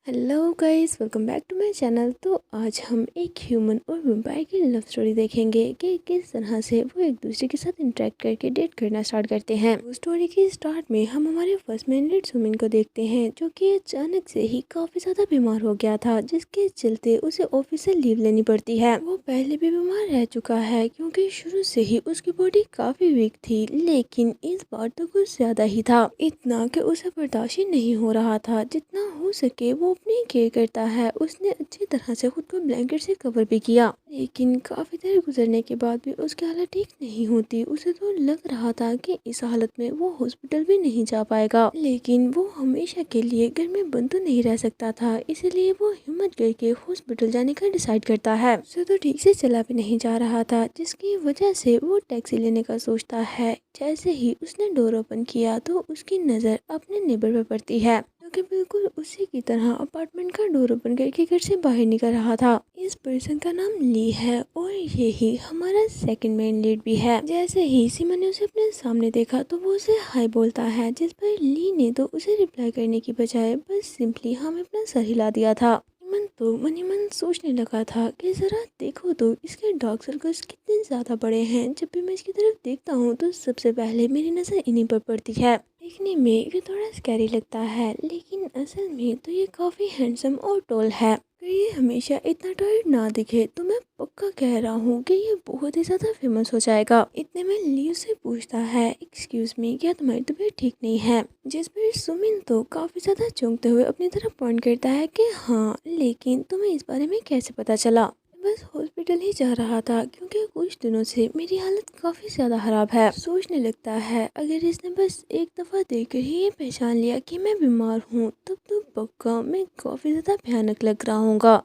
Hello guys, welcome back to my channel. तो आज हम एक ह्यूमन और वेम्पायर की लव स्टोरी देखेंगे कि किस तरह से वो एक दूसरे के साथ इंटरेक्ट करके डेट करना स्टार्ट करते हैं। वो स्टोरी की स्टार्ट में हम हमारे फर्स्ट मेन लीड सुमिन को देखते हैं, जो कि अचानक से ही काफी ज्यादा बीमार हो गया था, जिसके चलते उसे ऑफिस से लीव लेनी पड़ती है। वो पहले भी बीमार रह चुका है क्योंकि शुरू से ही उसकी बॉडी काफी वीक थी, लेकिन इस बार तो कुछ ज्यादा ही था, इतना कि उसे बर्दाश्त ही नहीं हो रहा था। जितना हो सके वो अपनी केयर करता है। उसने अच्छी तरह से खुद को ब्लैंकेट से कवर भी किया, लेकिन काफी देर गुजरने के बाद भी उसकी हालत ठीक नहीं होती। उसे तो लग रहा था कि इस हालत में वो हॉस्पिटल भी नहीं जा पाएगा, लेकिन वो हमेशा के लिए घर में बंद तो नहीं रह सकता था, इसलिए वो हिम्मत करके हॉस्पिटल जाने का डिसाइड करता है। उसे तो ठीक से चला भी नहीं जा रहा था, जिसकी वजह से वो टैक्सी लेने का सोचता है। जैसे ही उसने डोर ओपन किया तो उसकी नजर अपने नेबर पर पड़ती है, कि बिल्कुल उसी की तरह अपार्टमेंट का डोर ओपन करके घर से बाहर निकल रहा था। इस पर्सन का नाम ली है और यही हमारा सेकंड मेन लीड भी है। जैसे ही सीमा ने उसे अपने सामने देखा तो वो उसे हाय बोलता है, जिस पर ली ने तो उसे रिप्लाई करने की बजाय बस सिंपली हमें अपना सर हिला दिया था। मन तो मन ही मन सोचने लगा था कि जरा देखो तो इसके डार्क सर्कल्स कितने ज्यादा बड़े हैं। जब भी मैं इसकी तरफ देखता हूँ तो सबसे पहले मेरी नजर इन्हीं पर पड़ती है। देखने में ये थोड़ा स्कैरी लगता है, लेकिन असल में तो ये काफी हैंडसम और टॉल है। अगर ये हमेशा इतना टायर्ड ना दिखे तो मैं पक्का कह रहा हूँ कि ये बहुत ही ज्यादा फेमस हो जाएगा। इतने में ली से पूछता है, एक्सक्यूज मी, क्या तुम्हारी तबीयत ठीक नहीं है? जिस पर सुमिन तो काफी ज्यादा चौंकते हुए अपनी तरफ पॉइंट करता है कि हाँ, लेकिन तुम्हें इस बारे में कैसे पता चला? बस हॉस्पिटल ही जा रहा था क्योंकि कुछ दिनों से मेरी हालत काफी ज्यादा खराब है। सोचने लगता है अगर इसने बस एक दफा देखकर ही ये पहचान लिया कि मैं बीमार हूँ, तब तो पक्का मैं काफी ज्यादा भयानक लग रहा हूँगा।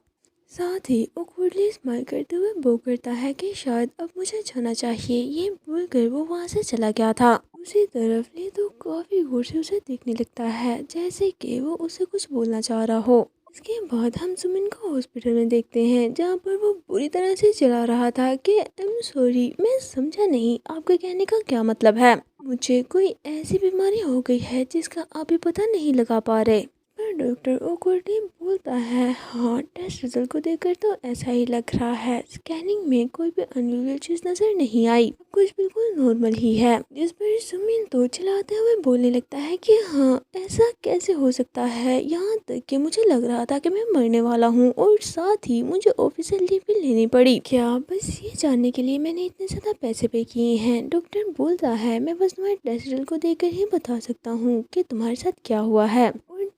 साथ ही awkwardly स्माइल करते हुए वो करता है कि शायद अब मुझे जाना चाहिए। ये बोलकर वो वहाँ से चला गया था। उसी तरफ ले तो काफी गौर से उसे देखने लगता है, जैसे कि वो उसे कुछ बोलना चाह रहा हो। इसके बाद हम सुमिन को हॉस्पिटल में देखते हैं, जहाँ पर वो बुरी तरह से चिल्ला रहा था कि आई एम सॉरी, मैं समझा नहीं आपके कहने का क्या मतलब है। मुझे कोई ऐसी बीमारी हो गई है जिसका आप भी पता नहीं लगा पा रहे। पर डॉक्टर ओकोर्टी बोलता है, हाँ, टेस्ट रिजल्ट को देखकर तो ऐसा ही लग रहा है। स्कैनिंग में कोई भी अनयूजुअल चीज नजर नहीं आई, कुछ बिल्कुल नॉर्मल ही है। जिस पर सुमिन तो चिल्लाते हुए बोलने लगता है कि हाँ, ऐसा कैसे हो सकता है, यहाँ तक कि मुझे लग रहा था कि मैं मरने वाला हूँ और साथ ही मुझे ऑफिस से लीव भी लेनी पड़ी। क्या बस ये जानने के लिए मैंने इतने ज्यादा पैसे पे किए हैं? डॉक्टर बोलता है, मैं बस तुम्हारे टेस्ट रिजल्ट को देखकर ही बता सकता हूँ कि तुम्हारे साथ क्या हुआ है।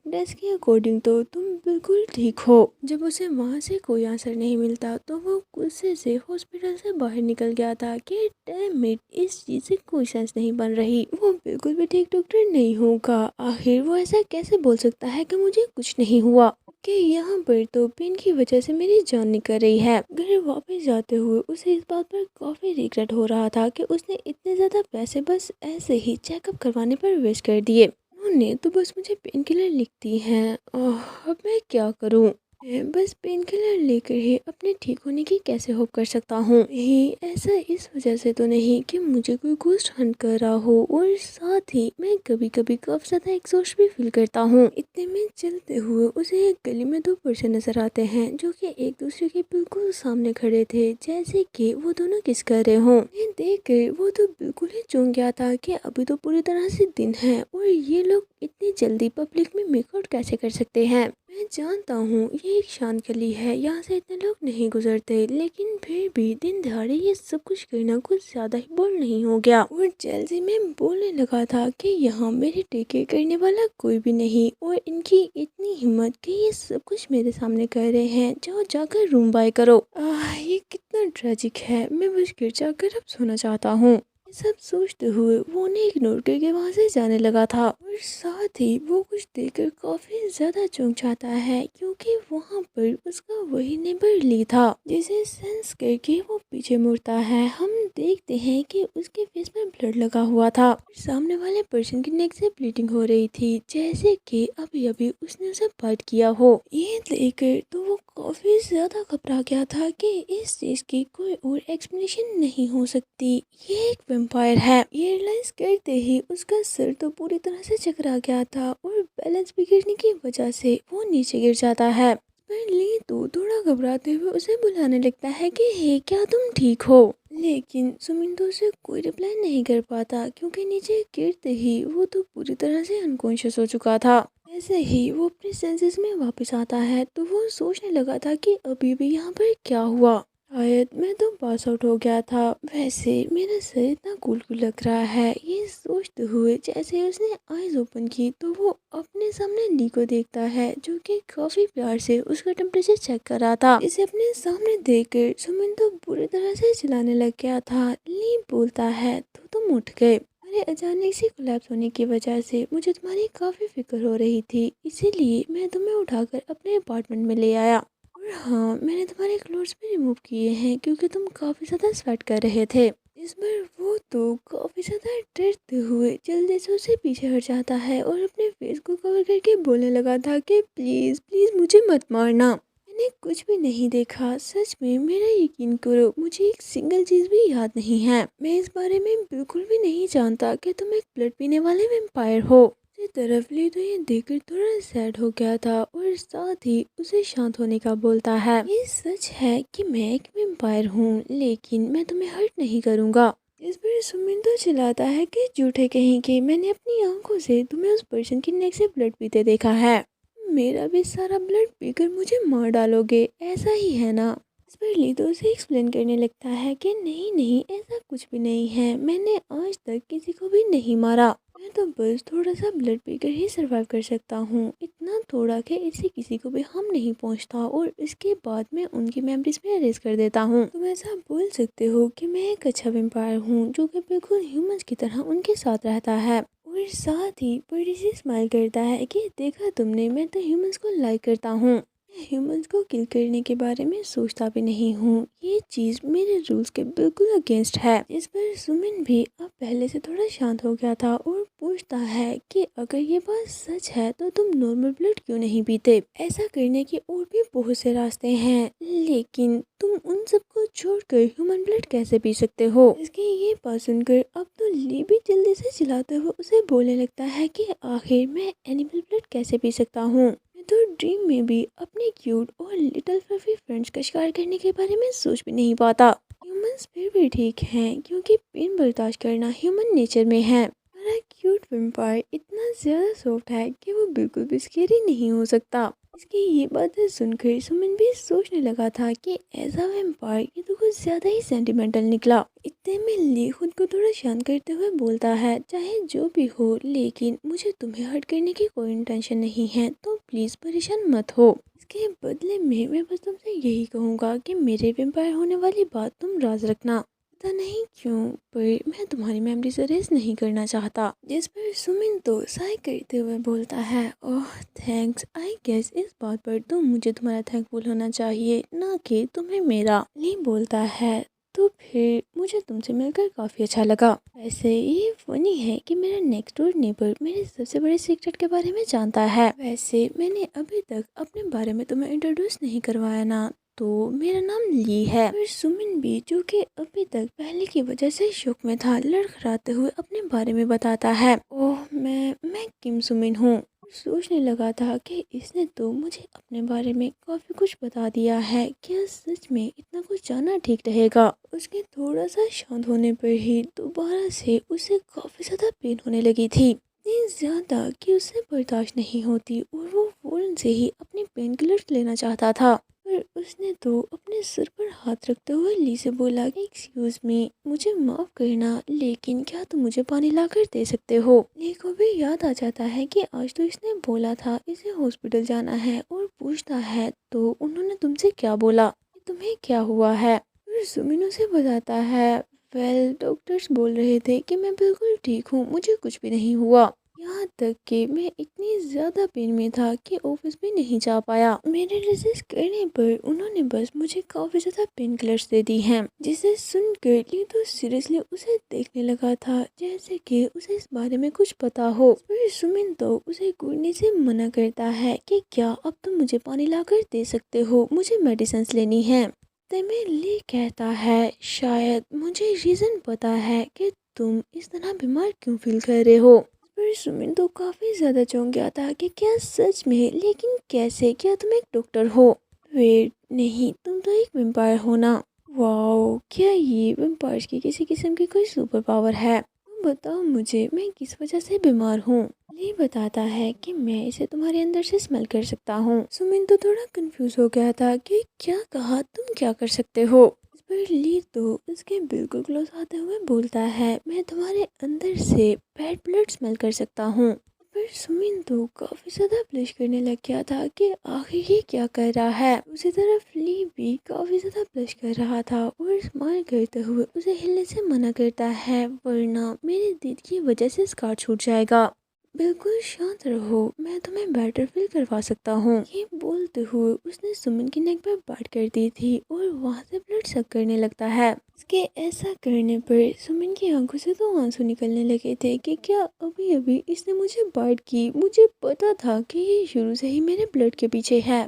टेस्ट के अकॉर्डिंग तो तुम बिल्कुल ठीक हो। जब उसे वहाँ से कोई आंसर नहीं मिलता तो वो गुस्से से हॉस्पिटल से बाहर निकल गया था कि डैम इट, इस चीज से कोई सेंस नहीं बन रही। वो बिल्कुल भी ठीक डॉक्टर नहीं होगा। आखिर वो ऐसा कैसे बोल सकता है कि मुझे कुछ नहीं हुआ, कि यहाँ पर तो पेन की वजह से मेरी जान निकल रही है। घर वापस जाते हुए उसे इस बात पर काफी रिग्रेट हो रहा था कि उसने इतने ज्यादा पैसे बस ऐसे ही चेकअप करवाने पर वेस्ट कर दिए। उन्होंने तो बस मुझे पेन किलर लिख दी हैं। अब मैं क्या करूं? मैं बस पेन किलर लेकर ही अपने ठीक होने की कैसे होप कर सकता हूँ? नहीं, ऐसा इस वजह से तो नहीं कि मुझे कोई घोस्ट हंट कर रहा हो, और साथ ही मैं कभी कभी काफी ज्यादा एग्जॉस्ट भी फील करता हूँ। इतने में चलते हुए उसे एक गली में दो पर्सन नजर आते हैं, जो कि एक दूसरे के बिल्कुल सामने खड़े थे, जैसे कि वो दोनों किस कर रहे हों। देख कर वो तो बिल्कुल ही चौंक गया था कि अभी तो पूरी तरह से दिन है और ये लोग इतनी जल्दी पब्लिक में मेकआउट कैसे कर सकते हैं। मैं जानता हूँ ये एक शांत गली है, यहाँ से इतने लोग नहीं गुजरते, लेकिन फिर भी दिन दहाड़े ये सब कुछ करना कुछ ज्यादा ही बोल्ड नहीं हो गया। और जल्दी में बोलने लगा था कि यहाँ मेरे टेके करने वाला कोई भी नहीं, और इनकी इतनी हिम्मत कि ये सब कुछ मेरे सामने कर रहे हैं। जाओ जाकर रूम बाय करो। ये कितना ट्रेजिक है। मैं बस गिर जाकर अब सोना चाहता हूँ। सब सोचते हुए वो उन्हें इग्नोर करके वहां से जाने लगा था, और साथ ही वो कुछ देखकर काफी ज्यादा चौंक जाता है, क्योंकि वहां पर उसका वही नेबर ली था, जिसे सेंस करके वो पीछे मुड़ता है। हम देखते हैं कि उसके फेस पर ब्लड लगा हुआ था, सामने वाले पर्सन की नेक से ब्लीडिंग हो रही थी, जैसे कि अभी अभी उसने उसे बाइट किया हो। ये देखकर तो वो काफ़ी ज़्यादा घबरा गया था कि इस चीज़ की कोई और एक्सप्लेनेशन नहीं हो सकती, ये एक वेम्पायर है। ये रियलाइज़ करते ही उसका सिर तो पूरी तरह से चकरा गया था और बैलेंस बिगड़ने की वजह से वो नीचे गिर जाता है। पर ली तो थोड़ा घबराते हुए उसे बुलाने लगता है कि हे, क्या तुम ठीक हो? लेकिन सुमिन तो उसे कोई रिप्लाई नहीं कर पाता क्योंकि नीचे गिरते ही वो तो पूरी तरह से अनकॉन्शियस हो चुका था। ऐसे ही वो अपने सेंसेस में वापस आता है तो वो सोचने लगा था कि अभी भी यहाँ पर क्या हुआ। शायद मैं तो पास आउट हो गया था। वैसे मेरा सर इतना कूल कूल लग रहा है। ये सोचते हुए जैसे ही उसने आईज ओपन की तो वो अपने सामने ली को देखता है जो कि काफी प्यार से उसका टेम्परेचर चेक कर रहा था। इसे अपने सामने देखकर सुमन तो बुरी तरह से चिल्लाने लग गया था। ली बोलता है तो तुम उठ गए। अरे अचानक से कोलैप्स होने की वजह से मुझे तुम्हारी काफ़ी फिक्र हो रही थी, इसीलिए मैं तुम्हें उठाकर अपने अपार्टमेंट में ले आया। और हाँ, मैंने तुम्हारे क्लोथ्स भी रिमूव किए हैं क्योंकि तुम काफ़ी ज़्यादा स्वेट कर रहे थे। इस बार वो तो काफ़ी ज़्यादा डरते हुए जल्दी से उसे पीछे हट जाता है और अपने फेस को कवर करके बोलने लगा था कि प्लीज़ प्लीज़ मुझे मत मारना। मैंने कुछ भी नहीं देखा, सच में मेरा यकीन करो, मुझे एक सिंगल चीज़ भी याद नहीं है। मैं इस बारे में बिल्कुल भी नहीं जानता कि तुम एक ब्लड पीने वाले वैम्पायर हो। दूसरी तरफ ली तो ये देखकर थोड़ा सैड हो गया था और साथ ही उसे शांत होने का बोलता है। ये सच है कि मैं एक वैम्पायर हूँ, लेकिन मैं तुम्हें हर्ट नहीं करूँगा। इस पर सुमिन तो चिल्लाता है कि झूठे कहीं के, मैंने अपनी आंखों से तुम्हें उस पर्सन की नेक से ब्लड पीते देखा है। मेरा भी सारा ब्लड पीकर मुझे मार डालोगे, ऐसा ही है ना? इस पर ली तो उसे एक्सप्लेन करने लगता है कि नहीं नहीं, ऐसा कुछ भी नहीं है, मैंने आज तक किसी को भी नहीं मारा। मैं तो बस थोड़ा सा ब्लड पीकर ही सरवाइव कर सकता हूँ, इतना थोड़ा कि इससे किसी को भी हार्म नहीं पहुँचता और इसके बाद मैं उनकी मेमोरीज में अरेज कर देता हूँ। तुम ऐसा बोल सकते हो कि मैं एक अच्छा वेम्पायर हूँ जो कि बिल्कुल ह्यूमंस की तरह उनके साथ रहता है। और साथ ही बड़ी सी स्माइल करता है कि देखा तुमने, मैं तो ह्यूमंस को लाइक करता हूँ, मैं ह्यूमंस को किल करने के बारे में सोचता भी नहीं हूँ, ये चीज़ मेरे रूल्स के बिल्कुल अगेंस्ट है। इस पर सुमिन भी अब पहले से थोड़ा शांत हो गया था और पूछता है कि अगर ये बात सच है तो तुम नॉर्मल ब्लड क्यों नहीं पीते? ऐसा करने के और भी बहुत से रास्ते हैं, लेकिन तुम उन सबको छोड़कर ह्यूमन ब्लड कैसे पी सकते हो? इसकी ये बात सुनकर अब तो ली भी जल्दी से चिल्लाते हुए उसे बोलने लगता है कि आखिर मैं एनिमल ब्लड कैसे पी सकता हूँ? मैं तो ड्रीम में भी अपने क्यूट और लिटिल फ्लफी फ्रेंड्स का शिकार करने के बारे में सोच भी नहीं पाता। ह्यूमंस फिर भी ठीक हैं क्योंकि पेन बर्दाश्त करना ह्यूमन नेचर में है। हमारा क्यूट वेम्पायर इतना ज़्यादा सॉफ्ट है कि वो बिल्कुल भी स्केरी नहीं हो सकता। इसकी ये बातें सुनकर सुमन भी सोचने लगा था कि ऐसा वैम्पायर ये तो कुछ ज्यादा ही सेंटिमेंटल निकला। इतने में ली खुद को थोड़ा शांत करते हुए बोलता है, चाहे जो भी हो लेकिन मुझे तुम्हें हर्ट करने की कोई इंटेंशन नहीं है, तो प्लीज परेशान मत हो। इसके बदले में मैं बस तुमसे यही कहूँगा कि मेरे वैम्पायर होने वाली बात तुम राज रखना। पता नहीं क्यों पर मैं तुम्हारी मेमोरी से रेस नहीं करना चाहता। जिस पर सुमिन तो साय करते हुए बोलता है, ओह थैंक्स, आई गेस इस बात पर तो मुझे तुम्हारा थैंकफुल होना चाहिए, ना कि तुम्हें मेरा। ली बोलता है तो फिर मुझे तुमसे मिलकर काफ़ी अच्छा लगा। वैसे ये फनी है कि मेरा नेक्स्ट डोर नेबर मेरे सबसे बड़े सीक्रेट के बारे में जानता है। वैसे मैंने अभी तक अपने बारे में तुम्हें इंट्रोड्यूस नहीं करवाया ना, तो मेरा नाम ली है। फिर सुमिन भी जो कि अभी तक पहले की वजह से शौक में था, लड़खड़ाते हुए अपने बारे में बताता है, ओह मैं किम सुमिन हूँ। सोचने लगा था कि इसने तो मुझे अपने बारे में काफी कुछ बता दिया है, क्या सच में इतना कुछ जानना ठीक रहेगा? उसके थोड़ा सा शांत होने पर ही दोबारा से उसे काफी ज्यादा पेन होने लगी थी, इतनी ज्यादा कि उसे बर्दाश्त नहीं होती और वो फौरन से ही अपनी पेन किलर लेना चाहता था। पर उसने तो अपने सिर पर हाथ रखते हुए ली से बोला, एक्सक्यूज मी, मुझे माफ करना लेकिन क्या तुम मुझे पानी लाकर दे सकते हो? ली को भी याद आ जाता है कि आज तो इसने बोला था इसे हॉस्पिटल जाना है और पूछता है तो उन्होंने तुमसे क्या बोला, तुम्हें क्या हुआ है? फिर सुमिन उसे बताता है, वेल डॉक्टर्स बोल रहे थे कि मैं बिल्कुल ठीक हूँ, मुझे कुछ भी नहीं हुआ। यहाँ तक कि मैं इतनी ज़्यादा पेन में था कि ऑफिस भी नहीं जा पाया। मेरे रेजिस्ट करने पर उन्होंने बस मुझे काफ़ी ज़्यादा पेन किलर्स दे दी हैं, जिसे सुनकर ली तो सीरियसली उसे देखने लगा था जैसे कि उसे इस बारे में कुछ पता हो। फिर सुमिन तो उसे घूरने से मना करता है कि क्या अब तुम मुझे पानी लाकर दे सकते हो, मुझे मेडिसिन लेनी है। तमिल ली कहता है शायद मुझे रीज़न पता है कि तुम इस तरह बीमार क्यों फील कर रहे हो। पर सुमिन तो काफ़ी ज़्यादा चौंक गया था कि क्या सच में, लेकिन कैसे, क्या तुम एक डॉक्टर हो। वेट नहीं, तुम तो एक वेम्पायर हो ना। वाओ, क्या ये वेम्पायर्स की किसी किस्म की कोई सुपर पावर है। तुम बताओ मुझे मैं किस वजह से बीमार हूँ। ली बताता है कि मैं इसे तुम्हारे अंदर से स्मेल कर सकता हूँ। सुमिन तो थोड़ा कंफ्यूज हो गया था कि क्या कहा, तुम क्या कर सकते हो। इस पर ली तो उसके बिल्कुल क्लोज आते हुए बोलता है मैं तुम्हारे अंदर से बैड ब्लड स्मेल कर सकता हूँ। पर सुमिन तो काफी ज्यादा ब्लश करने लग गया था कि आखिर ये क्या कर रहा है। उसी तरफ ली भी काफी ज्यादा ब्लश कर रहा था और स्माइल करते हुए उसे हिलने से मना करता है वरना मेरे दीद की वजह से स्कार छूट जाएगा। बिल्कुल शांत रहो, मैं तुम्हें बेटर फील करवा सकता हूँ। ये बोलते हुए उसने सुमन की नेक पर बात कर दी थी और वहाँ से ब्लड सक करने लगता है। इसके ऐसा करने पर सुमन की आंखों से तो आंसू निकलने लगे थे कि क्या अभी अभी इसने मुझे बाइट की। मुझे पता था कि ये शुरू से ही मेरे ब्लड के पीछे है।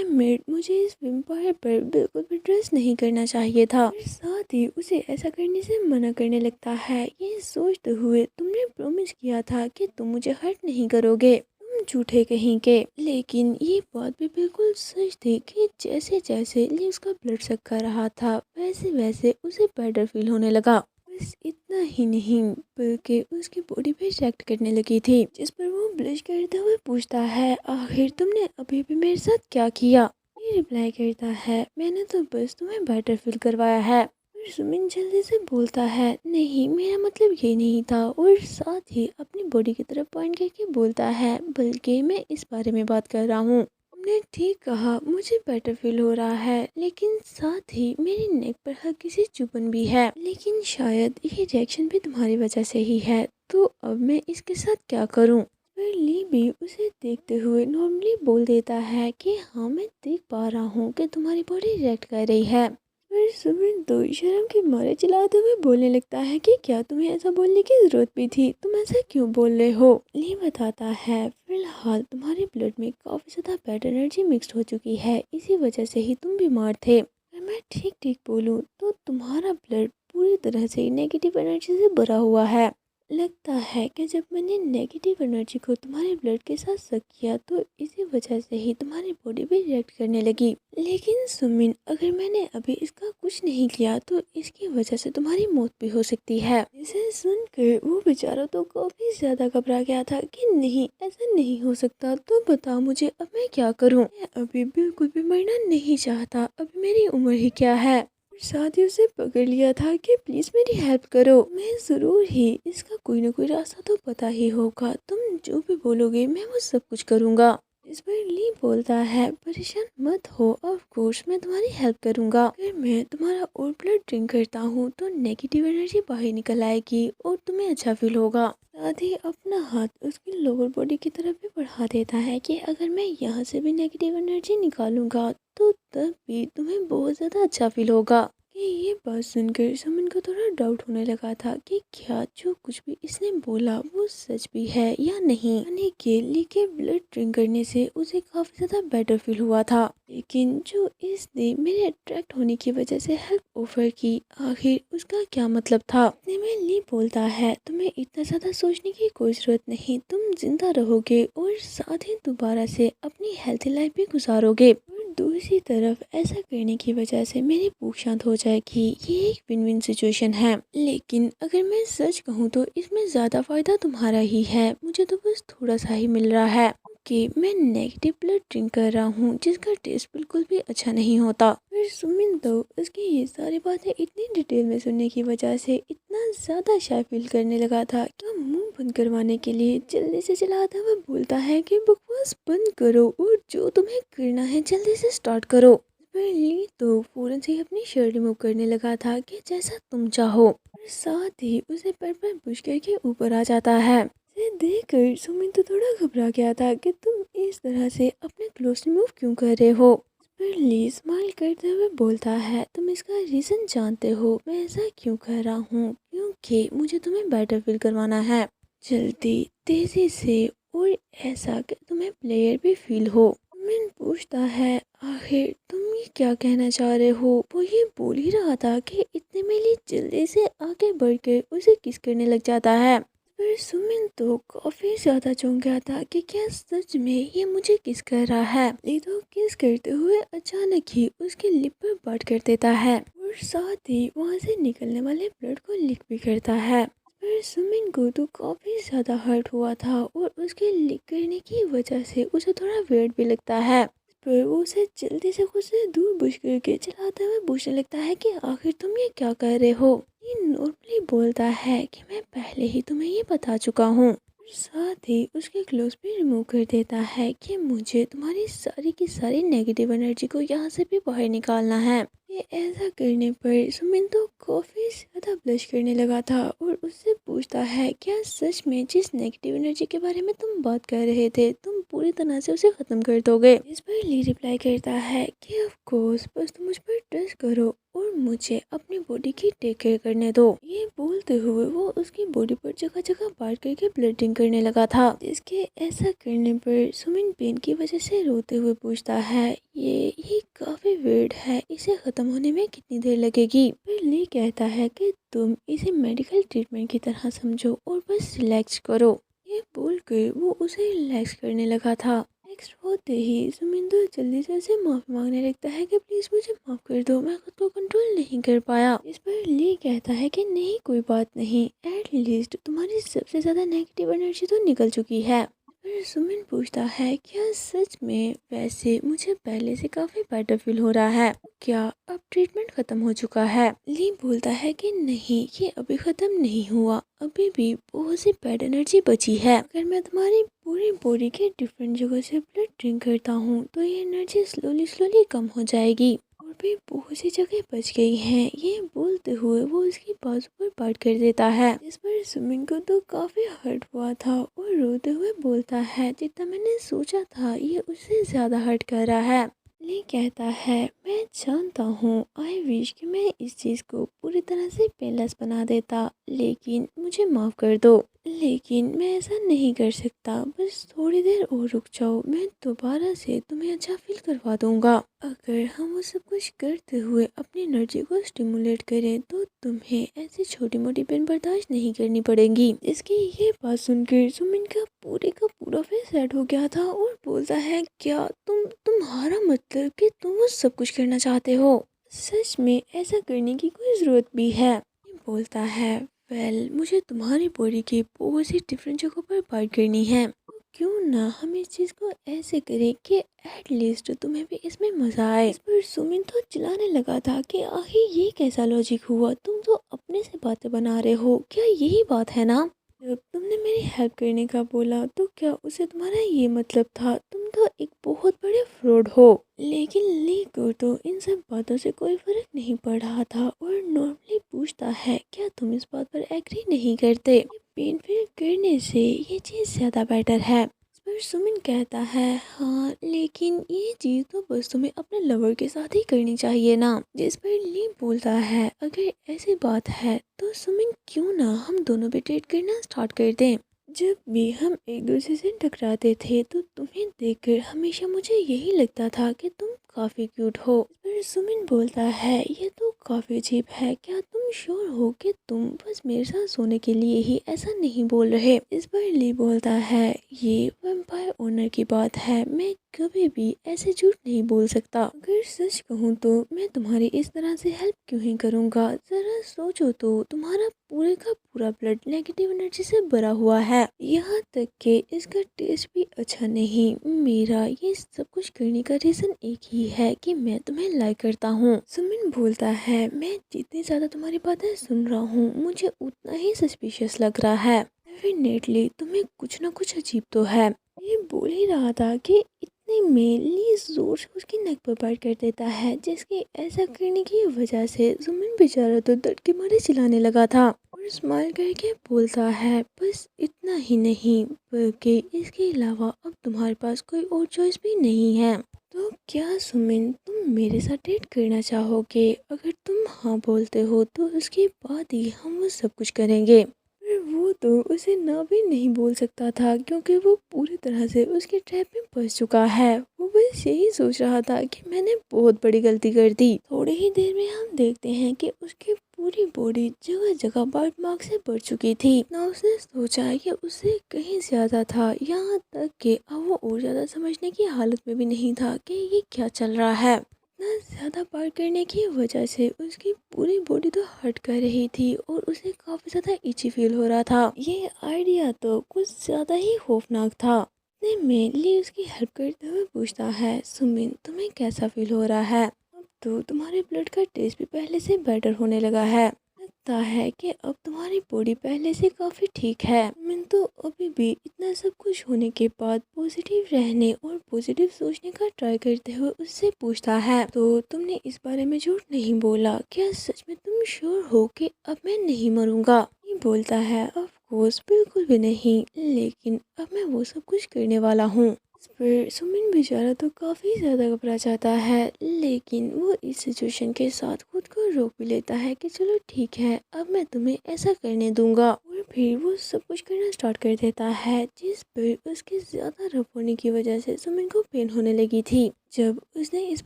मेड मुझे इस वेम्पायर पर बिल्कुल भी ट्रस्ट नहीं करना चाहिए था। और साथ ही उसे ऐसा करने से मना करने लगता है ये सोचते हुए तुमने प्रॉमिस किया था कि तुम मुझे हर्ट नहीं करोगे, तुम झूठे कहीं के। लेकिन ये बात भी बिल्कुल सच थी कि जैसे जैसे ली उसका ब्लड सक कर रहा था वैसे वैसे उसे बेटर फील होने लगा। बस इतना ही नहीं बल्कि उसकी बॉडी भी रिएक्ट करने लगी थी, जिस पर वो ब्लश करते हुए पूछता है आखिर तुमने अभी भी मेरे साथ क्या किया। ये रिप्लाई करता है मैंने तो बस तुम्हें बेटर फील करवाया है। फिर सुमिन जल्दी से बोलता है नहीं, मेरा मतलब ये नहीं था, और साथ ही अपनी बॉडी की तरफ पॉइंट करके बोलता है बल्कि मैं इस बारे में बात कर रहा हूँ। तुमने ठीक कहा, मुझे बेटर फील हो रहा है, लेकिन साथ ही मेरी नेक पर हल्की सी चुभन भी है, लेकिन शायद ये रिएक्शन भी तुम्हारी वजह से ही है। तो अब मैं इसके साथ क्या करूं। फिर ली भी उसे देखते हुए नॉर्मली बोल देता है कि हाँ मैं देख पा रहा हूँ कि तुम्हारी बॉडी रिएक्ट कर रही है। फिर सुमिन तो शर्म के मारे चिल्लाते हुए बोलने लगता है कि क्या तुम्हें ऐसा बोलने की जरूरत भी थी, तुम ऐसा क्यों बोल रहे हो। ली बताता है फिलहाल तुम्हारे ब्लड में काफी ज्यादा बैड एनर्जी मिक्स्ड हो चुकी है, इसी वजह से ही तुम बीमार थे। अगर मैं ठीक ठीक बोलूँ तो तुम्हारा ब्लड पूरी तरह से नेगेटिव एनर्जी से भरा हुआ है। लगता है कि जब मैंने नेगेटिव एनर्जी को तुम्हारे ब्लड के साथ सक किया तो इसी वजह से ही तुम्हारी बॉडी भी रिएक्ट करने लगी। लेकिन सुमिन अगर मैंने अभी इसका कुछ नहीं किया तो इसकी वजह से तुम्हारी मौत भी हो सकती है। इसे सुनकर वो बेचारा तो काफी ज्यादा घबरा गया था कि नहीं ऐसा नहीं हो सकता, तो बताओ मुझे अब मैं क्या करूं। मैं अभी बिल्कुल भी मरना नहीं चाहता, अभी मेरी उम्र ही क्या है। साथ ही उसे पकड़ लिया था कि प्लीज मेरी हेल्प करो, मैं जरूर ही इसका कोई ना कोई रास्ता तो पता ही होगा, तुम जो भी बोलोगे मैं वो सब कुछ करूँगा। इस पर ली बोलता है परेशान मत हो, ऑफ कोर्स मैं तुम्हारी हेल्प करूँगा। अगर मैं तुम्हारा और ब्लड ड्रिंक करता हूँ तो नेगेटिव एनर्जी बाहर निकल आएगी और तुम्हें अच्छा फील होगा। साथ ही अपना हाथ उसकी लोअर बॉडी की तरफ भी बढ़ा देता है कि अगर मैं यहाँ से भी नेगेटिव एनर्जी निकालूंगा तो तब भी तुम्हें बहुत ज़्यादा अच्छा फील होगा। कि ये बात सुनकर सुमन को थोड़ा डाउट होने लगा था कि क्या जो कुछ भी इसने बोला वो सच भी है या नहीं। यानी कि ली के ब्लड ड्रिंक करने से उसे काफी ज्यादा बेटर फील हुआ था, लेकिन जो इसने मेरे अट्रैक्ट होने की वजह से हेल्प ऑफर की आखिर उसका क्या मतलब था। इतने में ली बोलता है तुम्हें इतना ज्यादा सोचने की कोई जरूरत नहीं, तुम जिंदा रहोगे और साथ ही दोबारा से अपनी हेल्थी लाइफ भी गुजारोगे। दूसरी तरफ ऐसा करने की वजह से मेरी भूख शांत हो जाएगी, ये एक विन विन सिचुएशन है। लेकिन अगर मैं सच कहूँ तो इसमें ज़्यादा फायदा तुम्हारा ही है, मुझे तो बस थोड़ा सा ही मिल रहा है कि मैं नेगेटिव ब्लड ड्रिंक कर रहा हूँ जिसका टेस्ट बिल्कुल भी अच्छा नहीं होता। फिर सुमिन तो उसकी ये सारी बातें इतनी डिटेल में सुनने की वजह से इतना ज़्यादा शाय फील करने लगा था कि मुंह बंद करवाने के लिए जल्दी से चलाता हुआ बोलता है कि बकवास बंद करो और जो तुम्हें करना है जल्दी से स्टार्ट करो। फिर ली तो फौरन से अपनी शर्ट रिमूव करने लगा था कि जैसा तुम चाहो, और साथ ही उसे पैर पर पुश करके ऊपर आ जाता है। ये देखकर सुमिन तो थोड़ा घबरा गया था कि तुम इस तरह से अपने क्लोथ रिमूव क्यों कर रहे हो। पर ली स्माइल करते हुए बोलता है, तुम इसका रीज़न जानते हो मैं ऐसा क्यों कर रहा हूँ, क्योंकि मुझे तुम्हें बेटर फील करवाना है, जल्दी तेज़ी से, और ऐसा कि तुम्हें प्लेयर भी फील हो। सुमिन पूछता है, आखिर तुम ये क्या कहना चाह रहे हो। वो ये बोल ही रहा था कि इतने में ली जल्दी से आगे बढ़कर उसे किस करने लग जाता है। पर सुमिन तो काफी ज्यादा चौंक गया था कि क्या सच में ये मुझे किस कर रहा है। ये तो किस करते हुए अचानक ही उसके लिप पर बात कर देता है और साथ ही वहां से निकलने वाले ब्लड को लिक भी करता है। पर सुमिन को तो काफी ज्यादा हर्ट हुआ था और उसके लिक करने की वजह से उसे थोड़ा वेट भी लगता है। पर वो उसे जल्दी से खुद से दूर बुश करके चलाते हुए पूछने लगता है कि आखिर तुम ये क्या कर रहे हो। ये नॉर्मली बोलता है कि मैं पहले ही तुम्हें ये बता चुका हूँ। साथ ही उसके क्लोथ भी रिमूव कर देता है कि मुझे तुम्हारी सारी की सारी नेगेटिव एनर्जी को यहाँ से भी बाहर निकालना है। ये ऐसा करने पर सुमिन तो काफी ज्यादा ब्लश करने लगा था और उससे पूछता है, क्या सच में जिस नेगेटिव एनर्जी के बारे में तुम बात कर रहे थे तुम पूरी तरह से उसे खत्म कर दोगे। इस पर ली रिप्लाई करता है कि ऑफ कोर्स, बस तुम मुझ पर ट्रस्ट करो और मुझे अपनी बॉडी की टेक केयर करने दो। ये बोलते हुए वो उसकी बॉडी पर जगह जगह बार करके ब्लडिंग करने लगा था, जिसके ऐसा करने पर सुमिन पेन की वजह से रोते हुए पूछता है, ये काफी वियर्ड है, इसे खत्म होने में कितनी देर लगेगी। फिर ली कहता है कि तुम इसे मेडिकल ट्रीटमेंट की तरह समझो और बस रिलैक्स करो। ये बोलकर वो उसे रिलैक्स करने लगा था। नेक्स्ट होते ही सुमिन तो जल्दी से उसे माफी मांगने लगता है कि प्लीज मुझे माफ कर दो, मैं खुद को कंट्रोल नहीं कर पाया। इस पर ली कहता है कि नहीं कोई बात नहीं, एट लीस्ट तुम्हारी सबसे ज्यादा नेगेटिव एनर्जी तो निकल चुकी है। फिर सुमिन पूछता है, क्या सच में। वैसे मुझे पहले से काफी बेटर फील हो रहा है, क्या अब ट्रीटमेंट खत्म हो चुका है। ली बोलता है कि नहीं, ये अभी खत्म नहीं हुआ, अभी भी बहुत सी बैड एनर्जी बची है। अगर मैं तुम्हारी पूरी बॉडी के डिफरेंट जगह से ब्लड ड्रिंक करता हूँ तो ये एनर्जी स्लोली स्लोली कम हो जाएगी और भी बहुत सी जगह बच गई हैं। ये बोलते हुए वो उसकी बाजू पर बात कर देता है। इस पर सुमिन को तो काफी हर्ट हुआ था और रोते हुए बोलता है, जितना मैंने सोचा था ये उससे ज्यादा हर्ट कर रहा है। ली कहता है, मैं जानता हूँ, आई विश कि मैं इस चीज़ को पूरी तरह से पेनलेस बना देता, लेकिन मुझे माफ़ कर दो। लेकिन मैं ऐसा नहीं कर सकता, बस थोड़ी देर और रुक जाओ, मैं दोबारा से तुम्हें अच्छा फील करवा दूंगा। अगर हम वो सब कुछ करते हुए अपनी एनर्जी को स्टिमुलेट करें तो तुम्हें ऐसी छोटी मोटी पेन बर्दाश्त नहीं करनी पड़ेगी। इसकी ये बात सुनकर सुमिन का पूरा फेस सेट हो गया था और बोलता है, क्या तुम्हारा मतलब कि तुम वो सब कुछ करना चाहते हो। सच में ऐसा करने की कोई ज़रूरत भी है। ये बोलता है, वेल मुझे तुम्हारी बॉडी की बहुत सी डिफरेंट जगहों पर बात करनी है, तो क्यों ना हम इस चीज़ को ऐसे करें कि एटलीस्ट तुम्हें भी इसमें मज़ा आए। इस पर सुमिन तो चिल्लाने लगा था कि आखिर ये कैसा लॉजिक हुआ, तुम तो अपने से बातें बना रहे हो, क्या यही बात है ना। जब तुमने मेरी हेल्प करने का बोला तो क्या उसे तुम्हारा ये मतलब था, तुम तो एक बहुत बड़े फ्रॉड हो। लेकिन ली को तो इन सब बातों से कोई फर्क नहीं पड़ रहा था और नॉर्मली पूछता है, क्या तुम इस बात पर एग्री नहीं करते, ये पेन फील करने से ये चीज़ ज़्यादा बेटर है। इस पर सुमिन कहता है, हाँ लेकिन ये चीज़ तो बस तुम्हें अपने लवर के साथ ही करनी चाहिए ना। जिस पर ली बोलता है, अगर ऐसी बात है तो सुमिन क्यों ना हम दोनों भी डेट करना स्टार्ट कर दें। जब भी हम एक दूसरे से टकराते थे तो तुम्हें देखकर हमेशा मुझे यही लगता था कि तुम काफ़ी क्यूट हो। पर सुमिन बोलता है, ये तो काफ़ी अजीब है, क्या तुम श्योर हो कि तुम बस मेरे साथ सोने के लिए ही ऐसा नहीं बोल रहे। इस पर ली बोलता है, ये वैम्पायर ओनर की बात है, मैं कभी भी ऐसे झूठ नहीं बोल सकता। अगर सच कहूँ तो मैं तुम्हारी इस तरह से हेल्प क्यों ही करूँगा। जरा सोचो तो, तुम्हारा पूरे का पूरा ब्लड नेगेटिव एनर्जी से भरा हुआ है, यहाँ तक कि इसका टेस्ट भी अच्छा नहीं। मेरा ये सब कुछ करने का रीजन एक ही है कि मैं तुम्हें लाइक करता हूँ। सुमिन बोलता है, मैं जितनी ज्यादा तुम्हारी बातें सुन रहा हूँ मुझे उतना ही सस्पिशियस लग रहा है। डेफिनेटली तुम्हें कुछ ना कुछ अजीब तो है। ये बोल ही रहा था कि इतने में ली जोर से उसकी नेक पर बाइट कर देता है, जिसकी ऐसा करने की वजह से सुमिन बेचारा तो दर्द के मारे चिल्लाने लगा था। और स्माइल करके बोलता है, बस इतना ही नहीं बल्कि इसके अलावा अब तुम्हारे पास कोई और चॉइस भी नहीं है। तो क्या सुमिन तुम मेरे साथ डेट करना चाहोगे? अगर तुम हाँ बोलते हो तो उसके बाद ही हम वो सब कुछ करेंगे। पर वो तो उसे ना भी नहीं बोल सकता था क्योंकि वो पूरी तरह से उसके ट्रैप में फंस चुका है। वो बस यही सोच रहा था कि मैंने बहुत बड़ी गलती कर दी। थोड़ी ही देर में हम देखते हैं कि उसकी पूरी बॉडी जगह जगह बाइट मार्क से भर चुकी थी। ना उसने सोचा कि उससे कहीं ज्यादा था, यहाँ तक कि अब वो और ज्यादा समझने की हालत में भी नहीं था कि ये क्या चल रहा है। इतना ज़्यादा पार करने की वजह से उसकी पूरी बॉडी तो हर्ट कर रही थी और उसे काफ़ी ज़्यादा इची फील हो रहा था। ये आइडिया तो कुछ ज़्यादा ही खौफनाक था। इतने में ली उसकी हेल्प करते हुए पूछता है, सुमिन तुम्हें कैसा फील हो रहा है? अब तो तुम्हारे ब्लड का टेस्ट भी पहले से बेटर होने लगा है। लगता है कि अब तुम्हारी बॉडी पहले से काफ़ी ठीक है। मैं तो अभी भी इतना सब कुछ होने के बाद पॉजिटिव रहने और पॉजिटिव सोचने का ट्राई करते हुए उससे पूछता है, तो तुमने इस बारे में झूठ नहीं बोला? क्या सच में तुम श्योर हो कि अब मैं नहीं मरूंगा? ये बोलता है, ऑफ कोर्स बिल्कुल भी नहीं, लेकिन अब मैं वो सब कुछ करने वाला हूँ। इस पर सुमिन बेचारा तो काफ़ी ज़्यादा घबरा जाता है, लेकिन वो इस सिचुएशन के साथ खुद को रोक भी लेता है कि चलो ठीक है, अब मैं तुम्हें ऐसा करने दूंगा। और फिर वो सब कुछ करना स्टार्ट कर देता है, जिस पर उसके ज़्यादा रफ होने की वजह से सुमिन को पेन होने लगी थी। जब उसने इस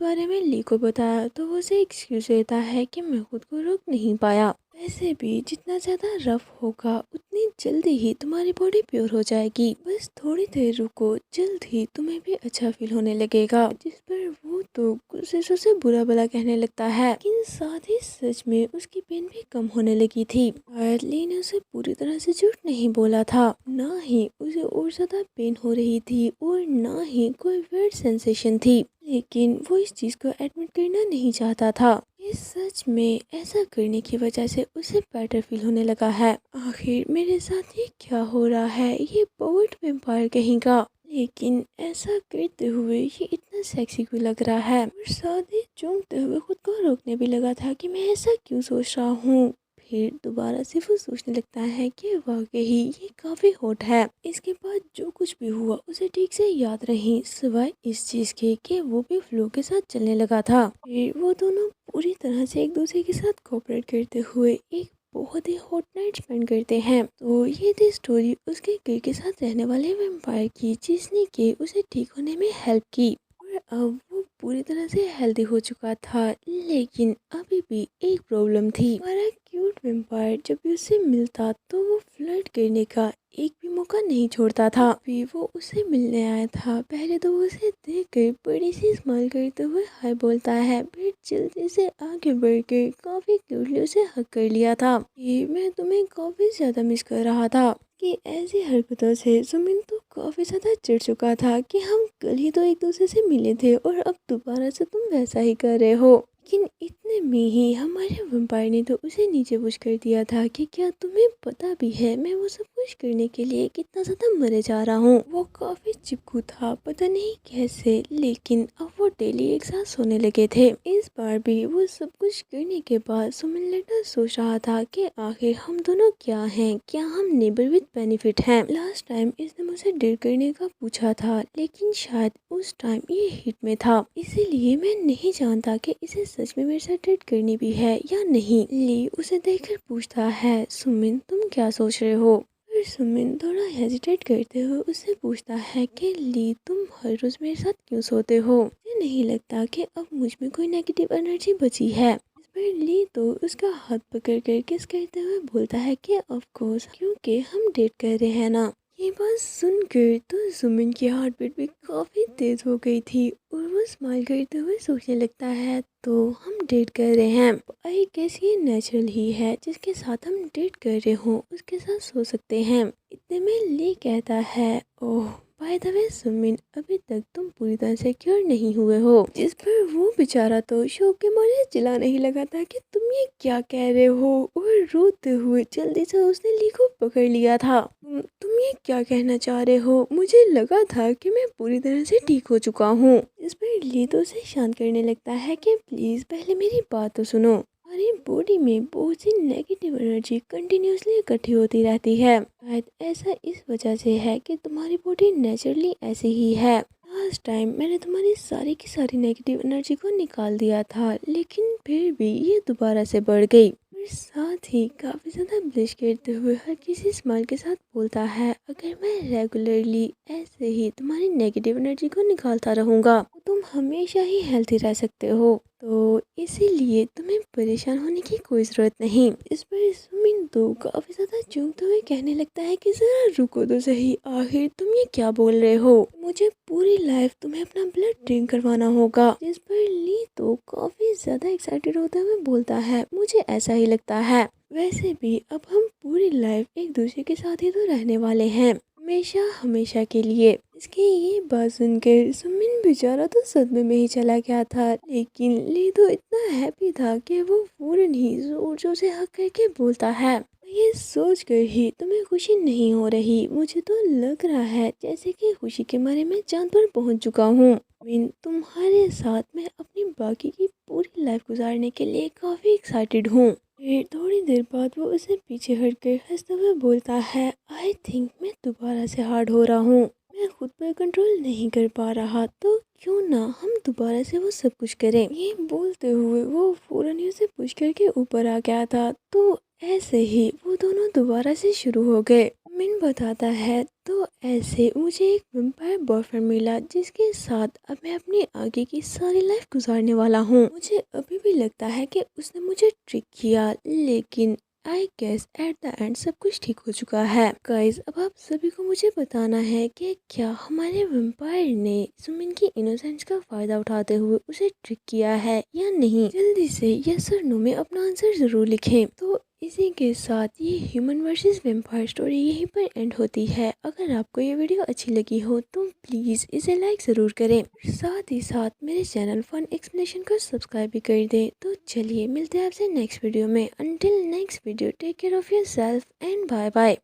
बारे में ली को बताया तो वो उसे एक्सक्यूज देता है कि मैं खुद को रोक नहीं पाया। वैसे भी जितना ज़्यादा रफ होगा उतनी जल्दी ही तुम्हारी बॉडी प्योर हो जाएगी, बस थोड़ी देर रुको, जल्द ही तुम्हें भी अच्छा फील होने लगेगा। जिस पर वो तो कोशिशों से बुरा भला कहने लगता है, लेकिन साथ ही सच में उसकी पेन भी कम होने लगी थी। ली ने उसे पूरी तरह से झूठ नहीं बोला था, ना ही उसे और ज्यादा पेन हो रही थी और ना ही कोई वियर्ड सेंसेशन थी, लेकिन वो इस चीज को एडमिट करना नहीं चाहता था। इस सच में ऐसा करने की वजह से उसे बेटर फील होने लगा है। आखिर मेरे साथ ये क्या हो रहा है, ये पोवर्ट वेम्पायर कहीं का, लेकिन ऐसा करते हुए ये इतना सेक्सी क्यों लग रहा है। और साथ ही चूमते हुए खुद को रोकने भी लगा था कि मैं ऐसा क्यों सोच रहा हूँ। फिर दोबारा से वो सोचने लगता है कि वाकई ये काफ़ी हॉट है। इसके बाद जो कुछ भी हुआ उसे ठीक से याद नहीं, सिवाय इस चीज़ के कि वो भी फ्लो के साथ चलने लगा था। फिर वो दोनों पूरी तरह से एक दूसरे के साथ कोऑपरेट करते हुए एक बहुत ही हॉट नाइट स्पेंड करते हैं। तो ये थी स्टोरी उसके घर के साथ रहने वाले वैम्पायर की, जिसने कि उसे ठीक होने में हेल्प की। और अब वो पूरी तरह से हेल्दी हो चुका था, लेकिन अभी भी एक प्रॉब्लम थी। हमारा क्यूट वैम्पायर जब भी उससे मिलता तो वो फ्लर्ट करने का एक भी मौका नहीं छोड़ता था। अभी वो उसे मिलने आया था, पहले तो वो उसे देख कर बड़ी सी स्माइल करते हुए हाय बोलता है, फिर जल्दी से आगे बढ़ कर काफी क्यूटली उसे हक कर लिया था। ये मैं तुम्हें काफी ज्यादा मिस कर रहा था। कि ऐसी हरकतों से सुमिन तो काफी ज्यादा चिढ़ चुका था कि हम कल ही तो एक दूसरे से मिले थे और अब दोबारा से तुम वैसा ही कर रहे हो। लेकिन इतने में ही हमारे वैम्पायर ने तो उसे नीचे पुश कर दिया था कि क्या तुम्हें पता भी है मैं वो सब कुछ करने के लिए कितना ज्यादा मरे जा रहा हूँ। वो काफी चिपकू था, पता नहीं कैसे, लेकिन अब वो डेली एक साथ सोने लगे थे। इस बार भी वो सब कुछ करने के बाद सुमिन लेटा सोच रहा था कि आखिर हम दोनों क्या हैं, क्या हम नेबर विद बेनिफिट हैं। लास्ट टाइम इसने मुझे डेट करने का पूछा था, लेकिन शायद उस टाइम ये हिट में था, इसीलिए मैं नहीं जानता कि इसे सच में मेरे साथ डेट करनी भी है या नहीं। ली उसे देखकर पूछता है, सुमिन तुम क्या सोच रहे हो? फिर सुमिन थोड़ा हेजिटेट करते हुए उससे पूछता है कि ली तुम हर रोज मेरे साथ क्यों सोते हो? मुझे नहीं लगता कि अब मुझ में कोई नेगेटिव एनर्जी बची है। इस पर ली तो उसका हाथ पकड़ कर किस करते हुए बोलता है कि ऑफ कोर्स, क्योंकि हम डेट कर रहे हैं ना। ये बात सुनकर तो सुमिन की हार्ट बीट भी काफी तेज हो गई थी और वो स्माइल करते हुए सोचने लगता है, तो हम डेट कर रहे हैं, आई गेस ये नेचुरल ही है, जिसके साथ हम डेट कर रहे हो उसके साथ सो सकते हैं। इतने में ली कहता है, ओह बाय द वे सुमिन, अभी तक तुम पूरी तरह से क्योर नहीं हुए हो। जिस पर वो बेचारा तो शौक के मारे चिल्लाने ही लगा था कि तुम ये क्या कह रहे हो, और रोते हुए जल्दी से उसने ली को पकड़ लिया था। तुम ये क्या कहना चाह रहे हो? मुझे लगा था कि मैं पूरी तरह से ठीक हो चुका हूँ। इस पर ली तो उसे शांत करने लगता है कि प्लीज पहले मेरी बात तो सुनो। हमारी बॉडी में बहुत सी नेगेटिव एनर्जी कंटिन्यूसली इकट्ठी होती रहती है। शायद ऐसा इस वजह से है कि तुम्हारी बॉडी नेचुरली ऐसी ही है। लास्ट टाइम मैंने तुम्हारी सारी की सारी नेगेटिव एनर्जी को निकाल दिया था, लेकिन फिर भी ये दोबारा से बढ़ गई। और साथ ही काफ़ी ज़्यादा ब्लिश करते हुए हर किसी स्माइल के साथ बोलता है, अगर मैं रेगुलरली ऐसे ही तुम्हारी नेगेटिव एनर्जी को निकालता रहूँगा तो तुम हमेशा ही हेल्थी रह सकते हो। तो इसीलिए तुम्हें परेशान होने की कोई ज़रूरत नहीं। इस पर सुमिन तो काफ़ी ज़्यादा चौंकते हुए कहने लगता है कि ज़रा रुको तो सही, आखिर तुम ये क्या बोल रहे हो? मुझे पूरी लाइफ तुम्हें अपना ब्लड ड्रिंक करवाना होगा। जिस पर ली तो काफ़ी ज़्यादा एक्साइटेड होते हुए बोलता है, मुझे ऐसा ही लगता है। वैसे भी अब हम पूरी लाइफ एक दूसरे के साथ ही तो रहने वाले हैं, हमेशा हमेशा के लिए। इसकी ये बात सुनकर सुमिन बेचारा तो सदमे में ही चला गया था, लेकिन ली तो इतना हैप्पी था कि वो फौरन ही जोर जोर से हक करके बोलता है, ये सोच कर ही तुम्हें खुशी नहीं हो रही? मुझे तो लग रहा है जैसे कि खुशी के मारे मैं चांद पर पहुंच चुका हूँ। तुम्हारे साथ मैं अपनी बाकी की पूरी लाइफ गुजारने के लिए काफ़ी एक्साइटेड हूँ। फिर थोड़ी देर बाद वो उसे पीछे हटकर हंसते हुए बोलता है, आई थिंक मैं दोबारा से हार्ड हो रहा हूँ। मैं खुद पर कंट्रोल नहीं कर पा रहा, तो क्यों ना हम दोबारा से वो सब कुछ करें। ये बोलते हुए वो फौरन ही उसे पुश करके ऊपर आ गया था। तो ऐसे ही वो दोनों दोबारा से शुरू हो गए। मिन बताता है, तो ऐसे मुझे एक वैम्पायर बॉयफ्रेंड मिला जिसके साथ अब मैं अपनी आगे की सारी लाइफ गुजारने वाला हूँ। मुझे अभी भी लगता है कि उसने मुझे ट्रिक किया, लेकिन I guess at the end सब कुछ ठीक हो चुका है। गाइस, अब आप सभी को मुझे बताना है कि क्या हमारे वैम्पायर ने सुमिन की इनोसेंस का फायदा उठाते हुए उसे ट्रिक किया है या नहीं। जल्दी से यस और नो में अपना आंसर जरूर लिखें। तो इसी के साथ ये ह्यूमन वर्सेस वैम्पायर स्टोरी यहीं पर एंड होती है। अगर आपको ये वीडियो अच्छी लगी हो तो प्लीज़ इसे लाइक ज़रूर करें, साथ ही साथ मेरे चैनल फन एक्सप्लेनेशन को सब्सक्राइब भी कर दें। तो चलिए मिलते हैं आपसे नेक्स्ट वीडियो में। Until next video, take care of yourself and bye bye.